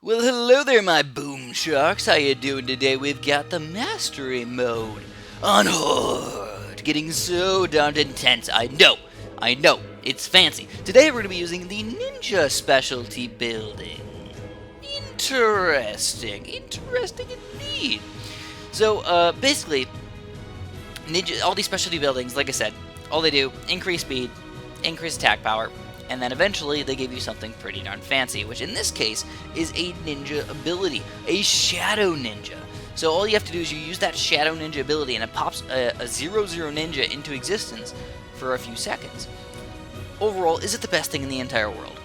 Well, hello there, my boom sharks. How you doing today? We've got the mastery mode on hard, getting so darn intense. I know, it's fancy. Today we're going to be using the ninja specialty building. Interesting indeed. So, basically, ninja, all these specialty buildings, like I said, all they do, increase speed, increase attack power, and then eventually they give you something pretty darn fancy, which in this case is a ninja ability, a shadow ninja. So all you have to do is you use that shadow ninja ability and it pops a 0-0 ninja into existence for a few seconds. Overall, is it the best thing in the entire world?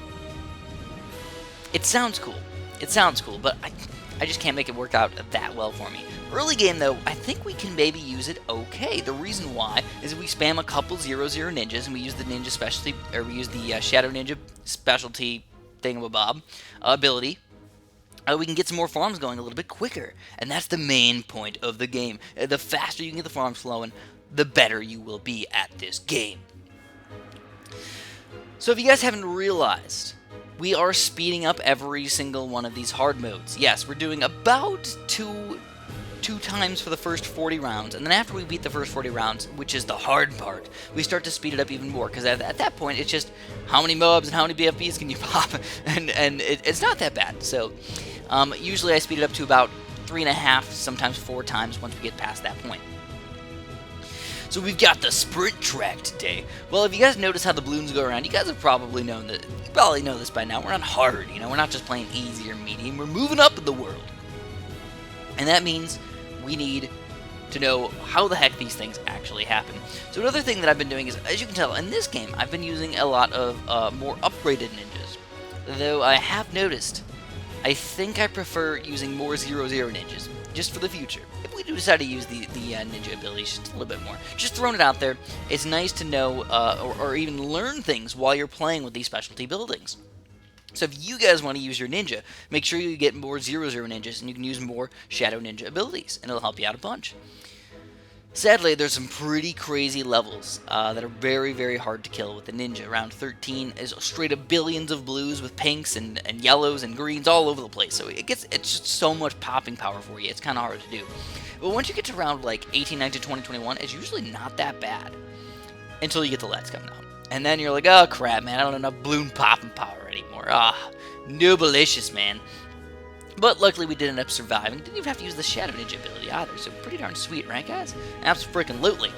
It sounds cool, but I just can't make it work out that well for me. Early game, though, I think we can maybe use it okay. The reason why is if we spam a couple 0-0 ninjas and we use the ninja specialty, or we use the Shadow Ninja specialty thingamabob ability, we can get some more farms going a little bit quicker. And that's the main point of the game. The faster you can get the farms flowing, the better you will be at this game. So if you guys haven't realized, we are speeding up every single one of these hard modes. Yes, we're doing about two times for the first 40 rounds, and then after we beat the first 40 rounds, which is the hard part, we start to speed it up even more, because at that point, it's just how many mobs and how many BFBs can you pop, and it's not that bad. So, usually I speed it up to about 3.5, sometimes 4 times once we get past that point. So we've got the sprint track today. Well, if you guys notice how the balloons go around, you guys have probably known that. You probably know this by now. We're not hard, you know. We're not just playing easy or medium. We're moving up in the world, and that means we need to know how the heck these things actually happen. So another thing that I've been doing is, as you can tell, in this game, I've been using a lot of more upgraded ninjas. Though I have noticed, I think I prefer using more 0-0 ninjas, just for the future. If we do decide to use the ninja abilities just a little bit more, just throwing it out there, it's nice to know or even learn things while you're playing with these specialty buildings. So if you guys want to use your ninja, make sure you get more 0-0 ninjas, and you can use more shadow ninja abilities, and it'll help you out a bunch. Sadly, there's some pretty crazy levels that are very, very hard to kill with the ninja. Round 13 is straight up billions of blues with pinks and yellows and greens all over the place. So it's just so much popping power for you. It's kind of hard to do. But once you get to round like 18, 19, 20, 21, it's usually not that bad until you get the leads coming out. And then you're like, oh crap, man, I don't have enough bloon popping power anymore. Nobilicious, man. But luckily we did end up surviving. Didn't even have to use the Shadow Ninja ability either, so pretty darn sweet, right guys? Abso-freaking-lutely.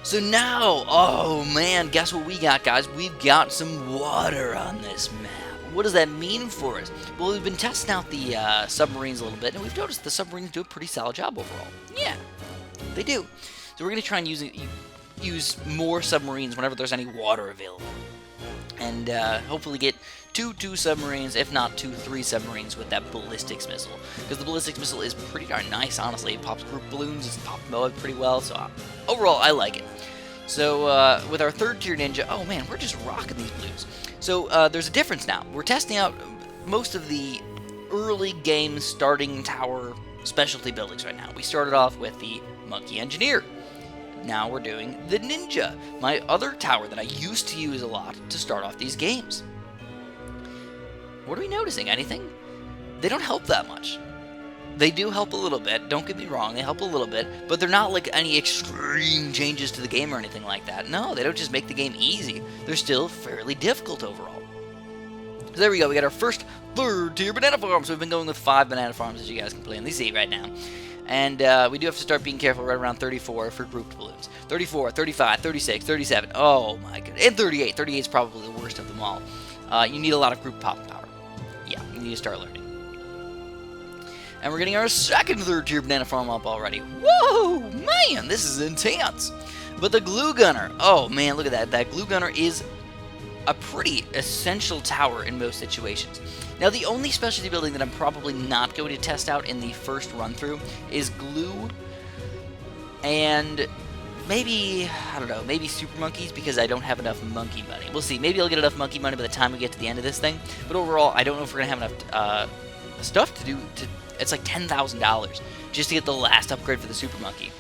So now, oh man, guess what we got, guys? We've got some water on this map. What does that mean for us? Well, we've been testing out the submarines a little bit, and we've noticed the submarines do a pretty solid job overall. Yeah, they do. So we're going to try and use more submarines whenever there's any water available. And hopefully get two submarines, if not 2-3 submarines with that ballistics missile. Because the ballistics missile is pretty darn nice, honestly. It pops group balloons, it's popped Moab pretty well, so overall, I like it. So with our 3rd tier ninja, oh man, we're just rocking these blues. So there's a difference now. We're testing out most of the early game starting tower specialty buildings right now. We started off with the Monkey Engineer. Now we're doing the Ninja, my other tower that I used to use a lot to start off these games. What are we noticing? Anything? They don't help that much. They do help a little bit, don't get me wrong, they help a little bit, but they're not like any extreme changes to the game or anything like that. No, they don't just make the game easy. They're still fairly difficult overall. So there we go, we got our first 3rd tier banana farm. So we've been going with 5 banana farms, as you guys can plainly see right now. And we do have to start being careful right around 34 for grouped balloons. 34, 35, 36, 37, oh my goodness, and 38. 38 is probably the worst of them all. You need a lot of group popping power. Yeah, you need to start learning. And we're getting our second 3rd tier banana farm up already. Whoa, man, this is intense. But the glue gunner, oh man, look at that. That glue gunner is a pretty essential tower in most situations. Now, the only specialty building that I'm probably not going to test out in the first run-through is glue and maybe, I don't know, maybe super monkeys, because I don't have enough monkey money. We'll see. Maybe I'll get enough monkey money by the time we get to the end of this thing. But overall, I don't know if we're going to have enough stuff to do. It's like $10,000 just to get the last upgrade for the super monkey.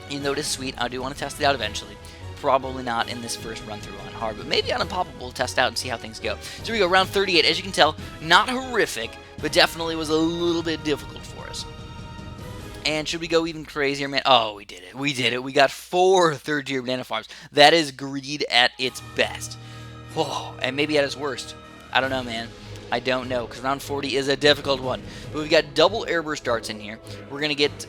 You notice, sweet, I do want to test it out eventually. Probably not in this first run through on hard, but maybe on Unpoppable we'll test out and see how things go. So here we go, round 38. As you can tell, not horrific, but definitely was a little bit difficult for us. And should we go even crazier, man? Oh, we did it. We did it. We got 4 third-tier banana farms. That is greed at its best. Whoa, and maybe at its worst. I don't know, man. I don't know, because round 40 is a difficult one. But we've got double airburst darts in here. We're going to get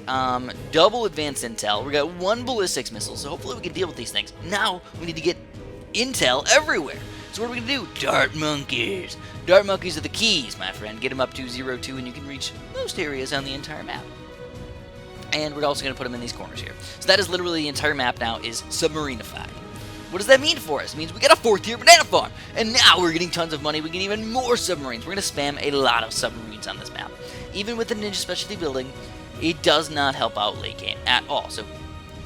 double advanced intel. We got 1 ballistics missile, so hopefully we can deal with these things. Now, we need to get intel everywhere. So what are we going to do? Dart monkeys. Dart monkeys are the keys, my friend. Get them up to 0-2, and you can reach most areas on the entire map. And we're also going to put them in these corners here. So that is literally the entire map now is submarinified. What does that mean for us? It means we get a 4th-tier banana farm. And now we're getting tons of money. We get even more submarines. We're going to spam a lot of submarines on this map. Even with the ninja specialty building, it does not help out late game at all. So,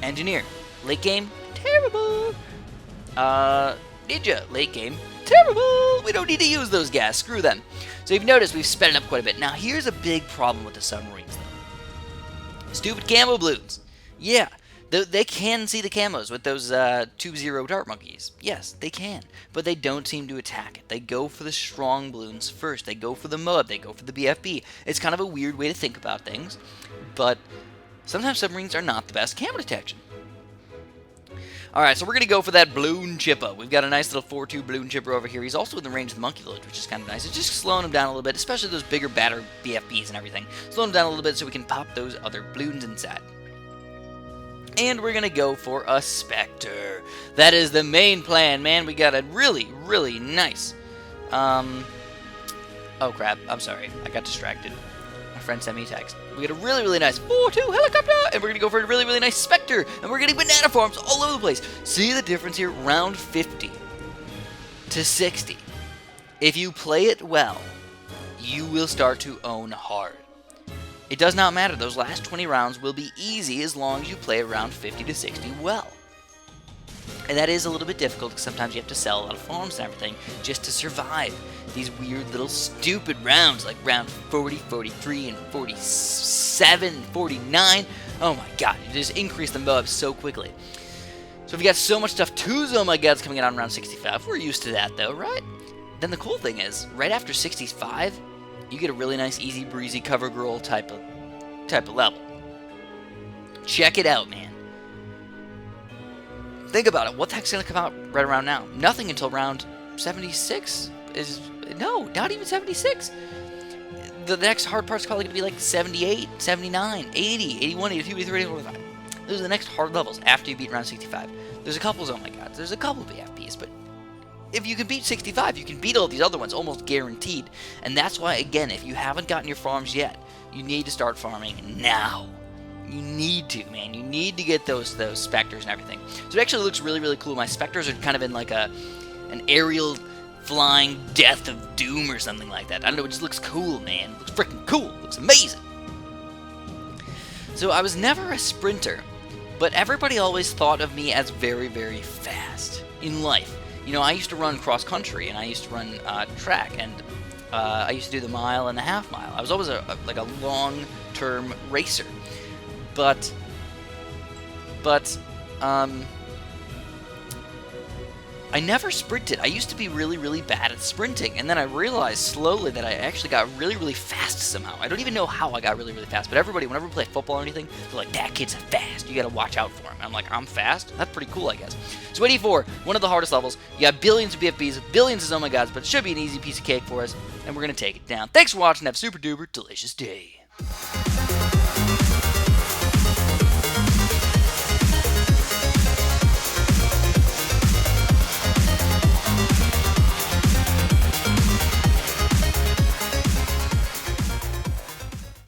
engineer. Late game, terrible. Ninja. Late game, terrible. We don't need to use those guys. Screw them. So you've noticed we've sped it up quite a bit. Now here's a big problem with the submarines, though. Stupid camo balloons. Yeah. They can see the camos with those 2-0 dart monkeys. Yes, they can. But they don't seem to attack it. They go for the strong balloons first. They go for the mud. They go for the BFB. It's kind of a weird way to think about things. But sometimes submarines are not the best camo detection. Alright, so we're going to go for that bloon chipper. We've got a nice little 4-2 bloon chipper over here. He's also in the range of the monkey village, which is kind of nice. It's just slowing him down a little bit, especially those bigger batter BFBs and everything. Slowing him down a little bit so we can pop those other balloons inside. And we're going to go for a Spectre. That is the main plan, man. We got a really, really nice... Oh, crap. I'm sorry. I got distracted. My friend sent me a text. We got a really, really nice 4-2 helicopter. And we're going to go for a really, really nice Spectre. And we're getting banana farms all over the place. See the difference here? Round 50 to 60. If you play it well, you will start to own hard. It does not matter. Those last 20 rounds will be easy as long as you play around 50 to 60 well. And that is a little bit difficult because sometimes you have to sell a lot of farms and everything just to survive these weird little stupid rounds like round 40, 43, and 47, 49. Oh my god, you just increase the mobs so quickly. So we've got so much stuff. 2 Oh my gods coming in on round 65. We're used to that though, right? Then the cool thing is, right after 65, you get a really nice, easy breezy cover girl type of level. Check it out, man. Think about it. What the heck's gonna come out right around now? Nothing until round 76 is... No, not even 76. The next hard part's probably gonna be like 78, 79, 80, 81, 82, 83, 84, 85. Those are the next hard levels after you beat round 65. There's a couple, oh my god, there's a couple BFPs, but if you can beat 65, you can beat all these other ones, almost guaranteed. And that's why, again, if you haven't gotten your farms yet, you need to start farming now. You need to, man. You need to get those Spectres and everything. So it actually looks really, really cool. My Spectres are kind of in like an aerial flying death of doom or something like that. I don't know, it just looks cool, man. It looks freaking cool. It looks amazing. So I was never a sprinter, but everybody always thought of me as very, very fast in life. You know, I used to run cross-country, and I used to run track, and I used to do the mile and the half mile. I was always like a long-term racer. But I never sprinted. I used to be really, really bad at sprinting, and then I realized slowly that I actually got really, really fast somehow. I don't even know how I got really, really fast, but everybody, whenever we play football or anything, they're like, that kid's fast. You gotta watch out for him. And I'm like, I'm fast? That's pretty cool, I guess. So 84, one of the hardest levels. You got billions of BFBs, billions of oh my gods, but it should be an easy piece of cake for us, and we're gonna take it down. Thanks for watching. Have a super duper delicious day.